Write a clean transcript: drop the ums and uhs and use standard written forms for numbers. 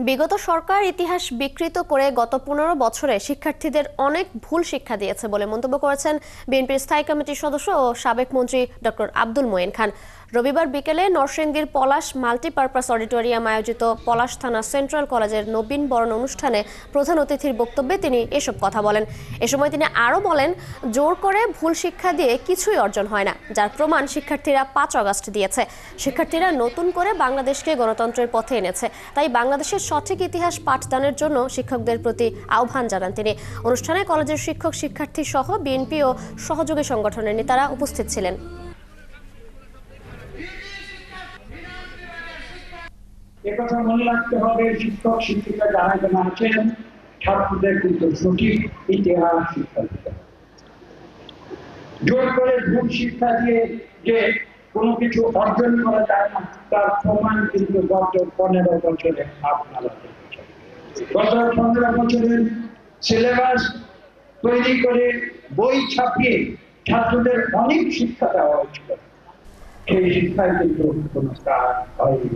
বিগত সরকার ইতিহাস বিকৃত করে গত ১৫ বছরে শিক্ষার্থীদের অনেক ভুল শিক্ষা দিয়েছে বলে মন্তব্য করেছেন বিএনপির স্থায়ী কমিটির সদস্য ও সাবেক মন্ত্রী ডক্টর আব্দুল মঈন খান। রবিবার বিকেলে নরসিংদীর পলাশ মাল্টিপারপাস অডিটোরিয়াম আয়োজিত পলাশ থানা সেন্ট্রাল কলেজের নবীন বরণ অনুষ্ঠানে প্রধান অতিথির বক্তব্যে তিনি এসব কথা বলেন। এ সময় তিনি আরও বলেন, জোর করে ভুল শিক্ষা দিয়ে কিছুই অর্জন হয় না, যার প্রমাণ শিক্ষার্থীরা ৫ আগস্ট দিয়েছে। শিক্ষার্থীরা নতুন করে বাংলাদেশকে গণতন্ত্রের পথে এনেছে, তাই বাংলাদেশের সঠিক ইতিহাস পাঠদানের জন্য শিক্ষকদের প্রতি আহ্বান জানান তিনি। অনুষ্ঠানে কলেজের শিক্ষক শিক্ষার্থী সহ বিএনপি ও সহযোগী সংগঠনের নেতারা উপস্থিত ছিলেন। একথা মনে রাখতে হবে, শিক্ষক শিক্ষিকা যারা এখানে আছেন ছাত্রদের কিন্তু সঠিক ইতিহাস শিক্ষা দিতে হবে। জোর করে ভুল শিক্ষা দিয়ে যে কোনো কিছু অর্জন করা যায় না, তার প্রমাণ কিন্তু গত 15 বছরে আপনারা দেখেছেন। গত 15 বছরের সিলেবাস তৈরি করে বই ছাপিয়ে ছাত্রদের অনেক শিক্ষা দেওয়া হয়েছিল, সেই শিক্ষায় কিন্তু কোনো কাজ হয়নি।